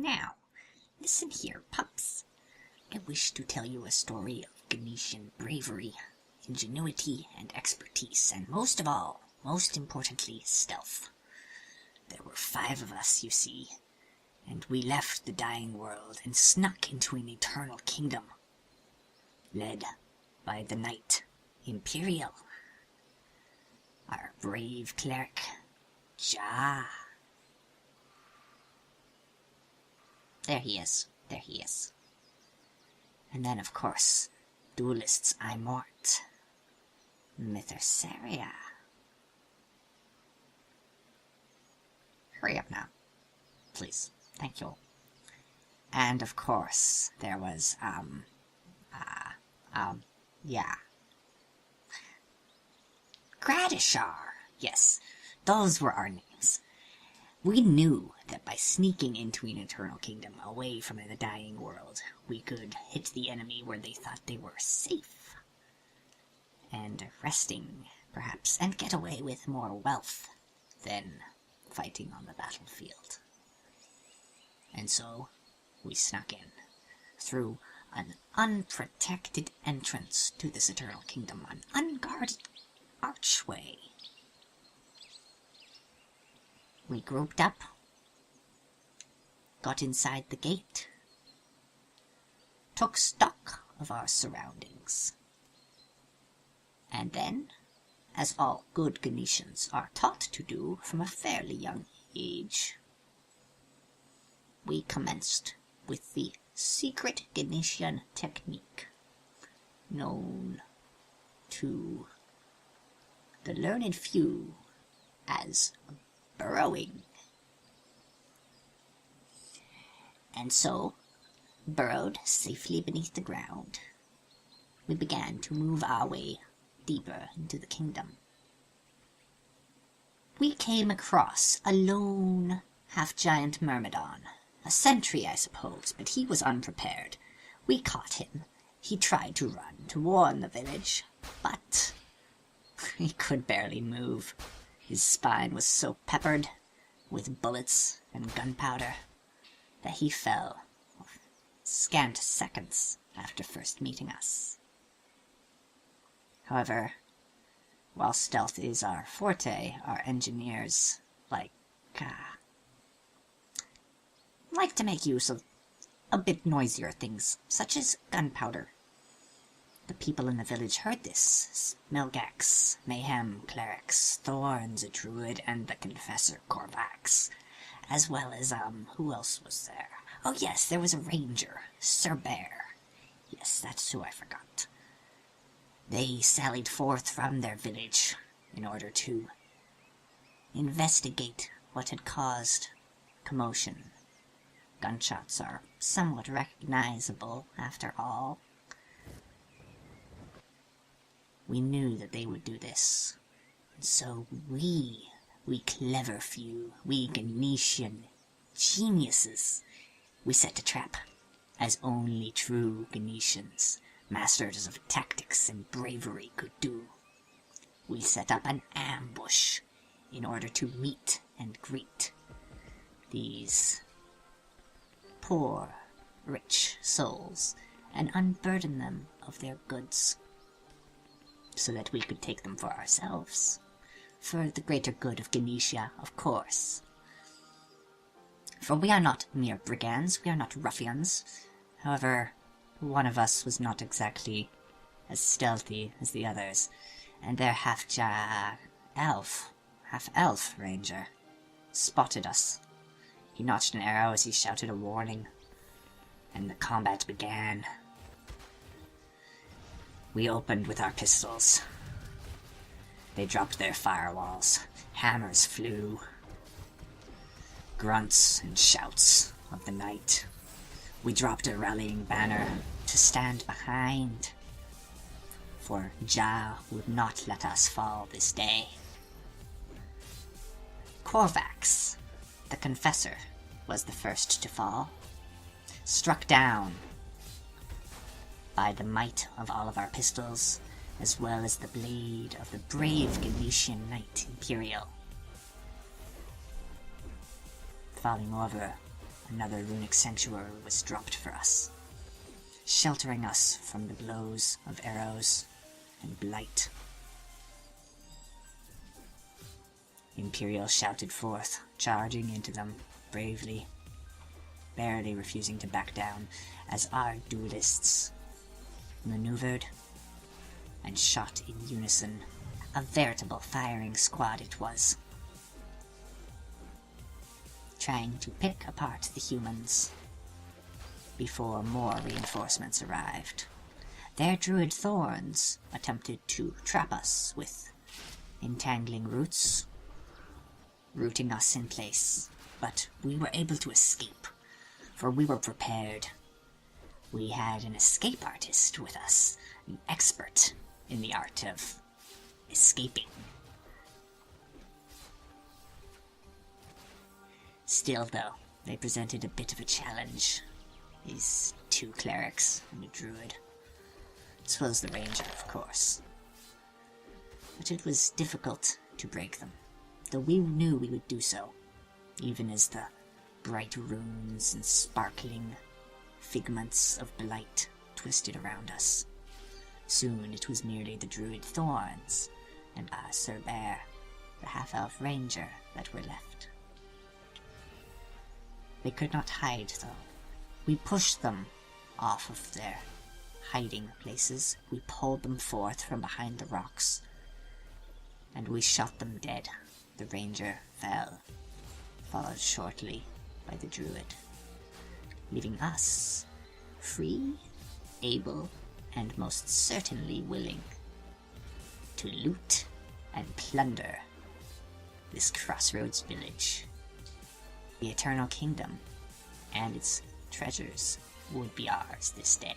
Now, listen here, pups. I wish to tell you a story of Guinecean bravery, ingenuity, and expertise, and most of all, most importantly, stealth. There were 5 of us, you see, and we left the dying world and snuck into an eternal kingdom, led by the Knight Imperial, our brave cleric, Ja. There he is. And then, of course, duelists I Mort, Mythersaria. Hurry up now, please. Thank you. And of course, there was, Gradishar. Yes, those were our names. We knew that by sneaking into an eternal kingdom away from the dying world, we could hit the enemy where they thought they were safe. And resting, perhaps, and get away with more wealth than fighting on the battlefield. And so, we snuck in, through an unprotected entrance to this eternal kingdom, an unguarded archway. We grouped up, got inside the gate, took stock of our surroundings, and then, as all good Guineceans are taught to do from a fairly young age, we commenced with the secret Guinecean technique known to the learned few as burrowing. And so, burrowed safely beneath the ground, we began to move our way deeper into the kingdom. We came across a lone, half-giant myrmidon, a sentry, I suppose, but he was unprepared. We caught him. He tried to run to warn the village, but he could barely move. His spine was so peppered with bullets and gunpowder that he fell scant seconds after first meeting us. However, while stealth is our forte, our engineers like to make use of a bit noisier things, such as gunpowder. The people in the village heard this. Smelgax, Mayhem, Clerics, Thorns, a druid, and the confessor Corvax. As well as, who else was there? Oh yes, there was a ranger, Sir Bear. Yes, that's who I forgot. They sallied forth from their village in order to investigate what had caused commotion. Gunshots are somewhat recognizable, after all. We knew that they would do this, and so we clever few, we Guinecean geniuses, we set a trap, as only true Guineceans, masters of tactics and bravery, could do. We set up an ambush in order to meet and greet these poor, rich souls and unburden them of their goods, so that we could take them for ourselves, for the greater good of Guinecia, of course. For we are not mere brigands, we are not ruffians. However, one of us was not exactly as stealthy as the others, and their half-elf ranger spotted us. He notched an arrow as he shouted a warning, and the combat began. We opened with our pistols. They dropped their firewalls. Hammers flew. Grunts and shouts of the night. We dropped a rallying banner to stand behind, for Jah would not let us fall this day. Corvax, the confessor, was the first to fall, struck down by the might of all of our pistols, as well as the blade of the brave Guinecean Knight Imperial. Falling over another runic sanctuary was dropped for us, sheltering us from the blows of arrows and blight. Imperial shouted forth, charging into them bravely, barely refusing to back down as our duelists maneuvered and shot in unison. A veritable firing squad it was, trying to pick apart the humans before more reinforcements arrived. Their druid thorns attempted to trap us with entangling roots, rooting us in place, but we were able to escape, for we were prepared. We had an escape artist with us, an expert in the art of escaping. Still, though, they presented a bit of a challenge. These two clerics and a druid. As well as the ranger, of course. But it was difficult to break them, though we knew we would do so, even as the bright runes and sparkling figments of blight twisted around us. Soon it was merely the druid thorns and Sir Bear, the half-elf ranger, that were left. They could not hide, though. We pushed them off of their hiding places. We pulled them forth from behind the rocks, and we shot them dead. The ranger fell, followed shortly by the druid, leaving us free, able, and most certainly willing to loot and plunder this crossroads village. The Eternal Kingdom and its treasures would be ours this day.